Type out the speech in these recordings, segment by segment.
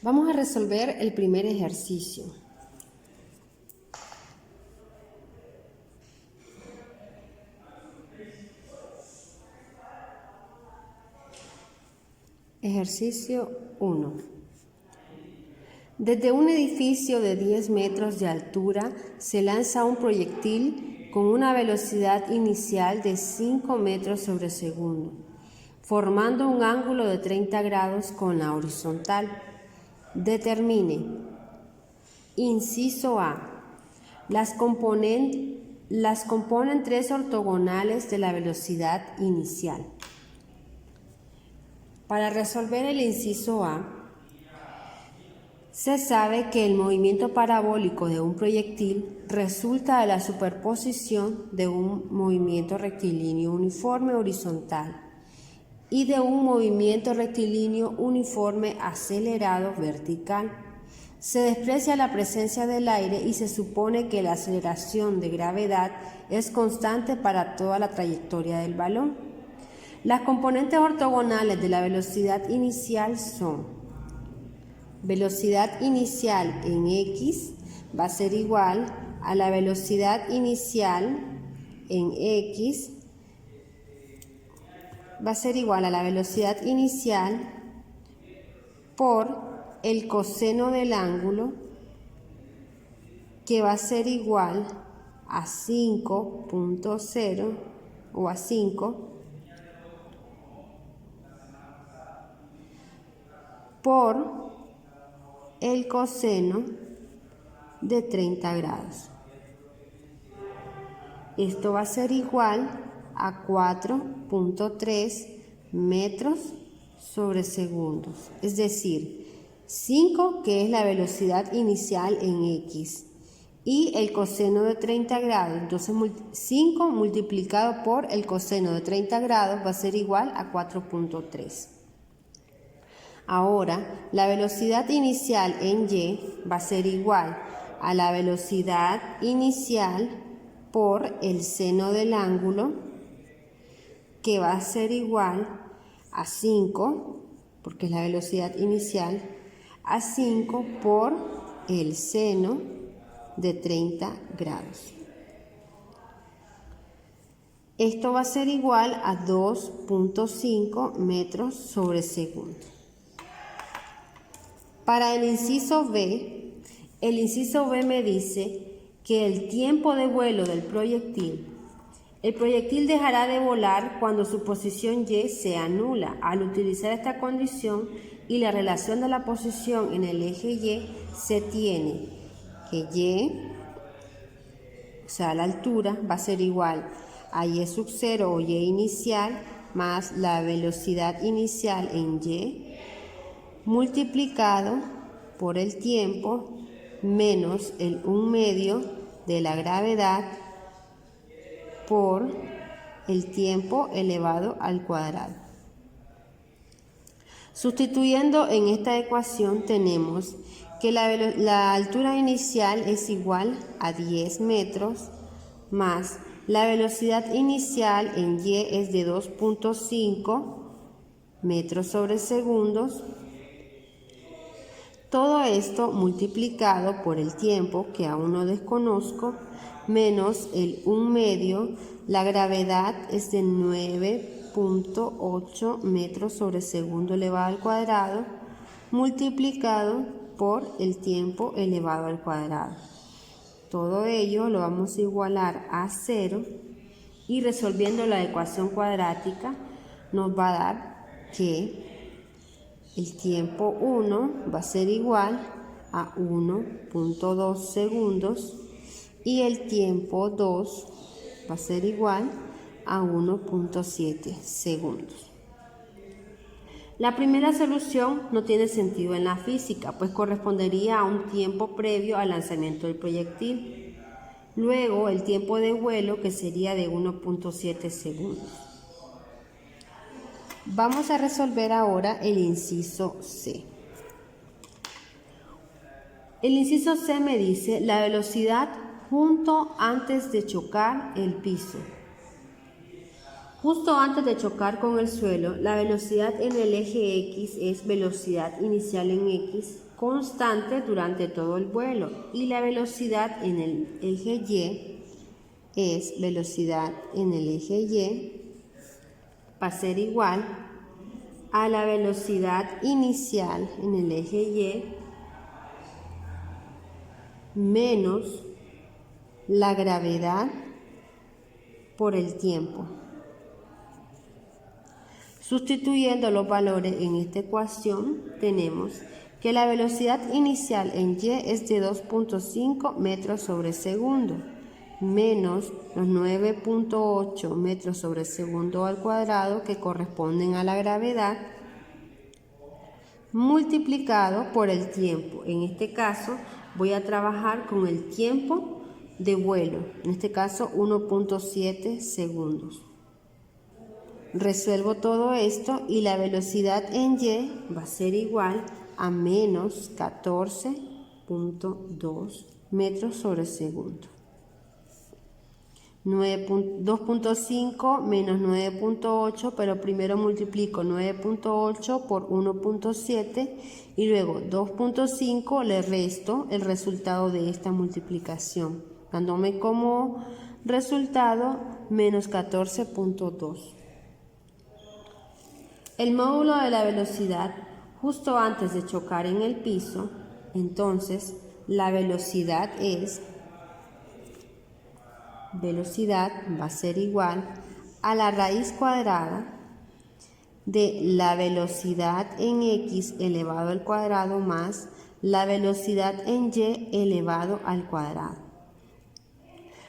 Vamos a resolver el primer ejercicio. Ejercicio 1. Desde un edificio de 10 metros de altura se lanza un proyectil con una velocidad inicial de 5 metros sobre segundo, formando un ángulo de 30 grados con la horizontal. Determine. Inciso A. Las componen tres ortogonales de la velocidad inicial. Para resolver el inciso A, se sabe que el movimiento parabólico de un proyectil resulta de la superposición de un movimiento rectilíneo uniforme horizontal y de un movimiento rectilíneo uniforme acelerado vertical. Se desprecia la presencia del aire y se supone que la aceleración de gravedad es constante para toda la trayectoria del balón. Las componentes ortogonales de la velocidad inicial son: velocidad inicial en x va a ser igual a la velocidad inicial en x va a ser igual a la velocidad inicial por el coseno del ángulo, que va a ser igual a 5.0 o a 5 por el coseno de 30 grados. Esto va a ser igual a 4.3 metros sobre segundos, es decir, 5, que es la velocidad inicial en x, y el coseno de 30 grados, entonces 5 multiplicado por el coseno de 30 grados va a ser igual a 4.3. Ahora, la velocidad inicial en y va a ser igual a la velocidad inicial por el seno del ángulo, que va a ser igual a 5, porque es la velocidad inicial, a 5 por el seno de 30 grados. Esto va a ser igual a 2.5 metros sobre segundo. Para el inciso B me dice que el tiempo de vuelo del proyectil, el proyectil dejará de volar cuando su posición y sea nula. Al utilizar esta condición y la relación de la posición en el eje y, se tiene que y, o sea, la altura, va a ser igual a y sub 0 o y inicial más la velocidad inicial en y, multiplicado por el tiempo menos el 1/2 de la gravedad por el tiempo elevado al cuadrado. Sustituyendo en esta ecuación tenemos que la altura inicial es igual a 10 metros más la velocidad inicial en y es de 2.5 metros sobre segundos. Todo esto multiplicado por el tiempo, que aún no desconozco, menos el 1/2, la gravedad es de 9.8 metros sobre segundo elevado al cuadrado, multiplicado por el tiempo elevado al cuadrado. Todo ello lo vamos a igualar a 0 y resolviendo la ecuación cuadrática nos va a dar que el tiempo 1 va a ser igual a 1.2 segundos y el tiempo 2 va a ser igual a 1.7 segundos. La primera solución no tiene sentido en la física, pues correspondería a un tiempo previo al lanzamiento del proyectil. Luego el tiempo de vuelo, que sería de 1.7 segundos. Vamos a resolver ahora el inciso C. El inciso C me dice la velocidad justo antes de chocar el piso. Justo antes de chocar con el suelo, la velocidad en el eje X es velocidad inicial en X constante durante todo el vuelo y la velocidad en el eje Y es velocidad en el eje Y va a ser igual a la velocidad inicial en el eje Y menos la gravedad por el tiempo. Sustituyendo los valores en esta ecuación, tenemos que la velocidad inicial en Y es de 2.5 metros sobre segundo, menos los 9.8 metros sobre segundo al cuadrado que corresponden a la gravedad, multiplicado por el tiempo. En este caso voy a trabajar con el tiempo de vuelo, en este caso 1.7 segundos. Resuelvo todo esto y la velocidad en Y va a ser igual a menos 14.2 metros sobre segundo. 2.5 menos 9.8, pero primero multiplico 9.8 por 1.7 y luego 2.5 le resto el resultado de esta multiplicación, dándome como resultado menos 14.2. El módulo de la velocidad justo antes de chocar en el piso, entonces la velocidad va a ser igual a la raíz cuadrada de la velocidad en X elevado al cuadrado más la velocidad en Y elevado al cuadrado.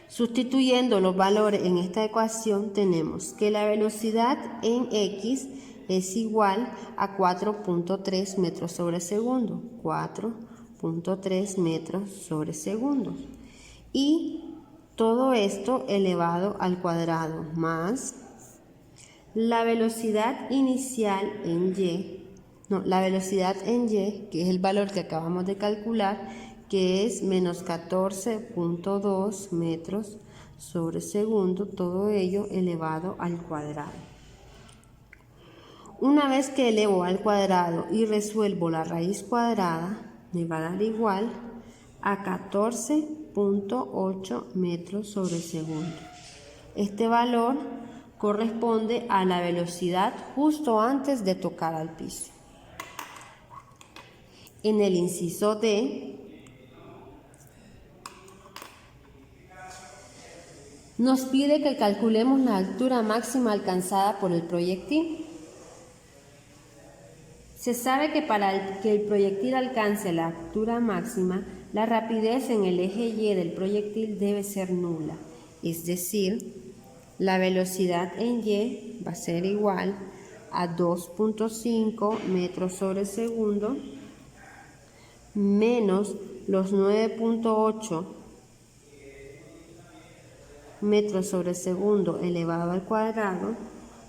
Sustituyendo los valores en esta ecuación, tenemos que la velocidad en X es igual a 4.3 metros sobre segundo, 4.3 metros sobre segundo. Y todo esto elevado al cuadrado más la velocidad inicial en la velocidad en Y, que es el valor que acabamos de calcular, que es menos 14.2 metros sobre segundo, todo ello elevado al cuadrado. Una vez que elevo al cuadrado y resuelvo la raíz cuadrada, me va a dar igual a 14.8 metros sobre segundo. Este valor corresponde a la velocidad justo antes de tocar al piso. En el inciso D, nos pide que calculemos la altura máxima alcanzada por el proyectil. Se sabe que para que el proyectil alcance la altura máxima, la rapidez en el eje Y del proyectil debe ser nula, es decir, la velocidad en Y va a ser igual a 2.5 metros sobre segundo menos los 9.8 metros sobre segundo elevado al cuadrado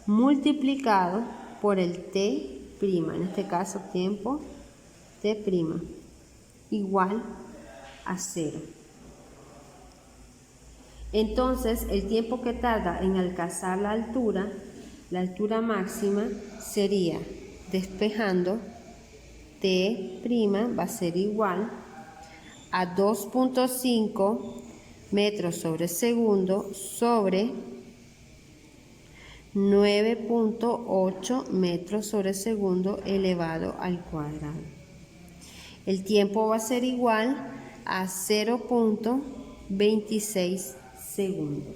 multiplicado por el t', en este caso tiempo t', igual a 0. Entonces el tiempo que tarda en alcanzar la altura máxima sería, despejando, t' va a ser igual a 2.5 metros sobre segundo sobre 9.8 metros sobre segundo elevado al cuadrado. El tiempo va a ser igual a 0.26 segundos.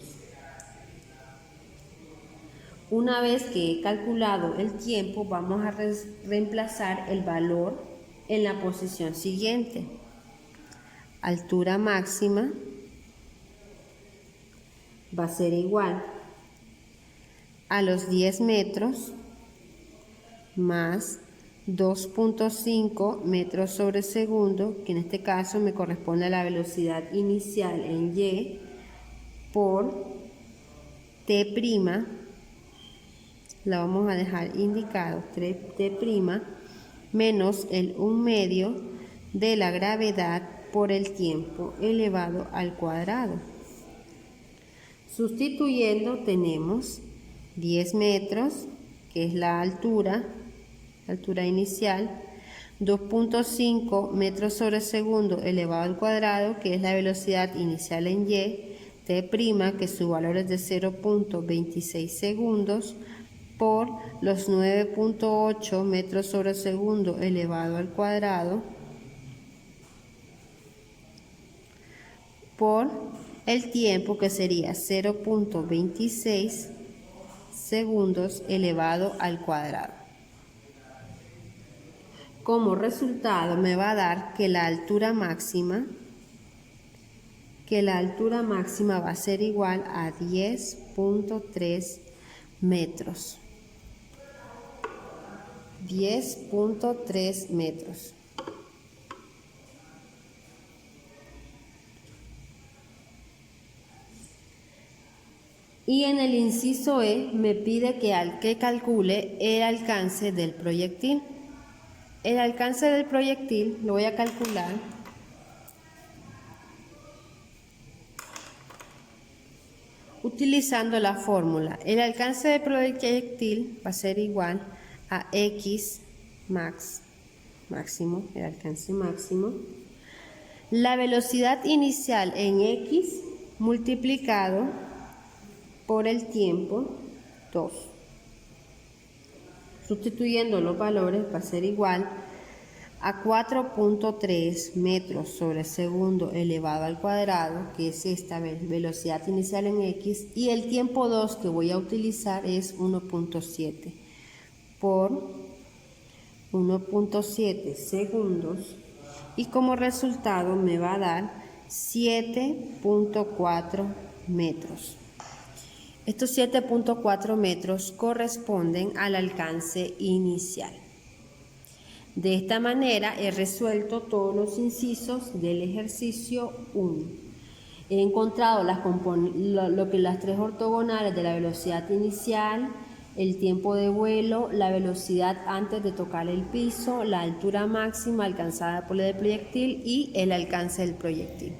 Una vez que he calculado el tiempo, vamos a reemplazar el valor en la posición siguiente. Altura máxima va a ser igual a los 10 metros más 2.5 metros sobre segundo, que en este caso me corresponde a la velocidad inicial en Y, por t', la vamos a dejar indicado, t', menos el 1/2 de la gravedad por el tiempo elevado al cuadrado. Sustituyendo tenemos 10 metros, que es la altura inicial, 2.5 metros sobre segundo elevado al cuadrado, que es la velocidad inicial en y, t', que su valor es de 0.26 segundos, por los 9.8 metros sobre segundo elevado al cuadrado, por el tiempo, que sería 0.26 segundos elevado al cuadrado. Como resultado me va a dar que la altura máxima va a ser igual a 10.3 metros. 10.3 metros. Y en el inciso E me pide que calcule el alcance del proyectil. El alcance del proyectil lo voy a calcular utilizando la fórmula. El alcance del proyectil va a ser igual a x máximo, el alcance máximo, la velocidad inicial en x multiplicado por el tiempo 2. Sustituyendo los valores va a ser igual a 4.3 metros sobre segundo elevado al cuadrado, que es esta velocidad inicial en x, y el tiempo 2 que voy a utilizar es 1.7 por 1.7 segundos, y como resultado me va a dar 7.4 metros. Estos 7.4 metros corresponden al alcance inicial. De esta manera he resuelto todos los incisos del ejercicio 1. He encontrado las tres ortogonales de la velocidad inicial, el tiempo de vuelo, la velocidad antes de tocar el piso, la altura máxima alcanzada por el proyectil y el alcance del proyectil.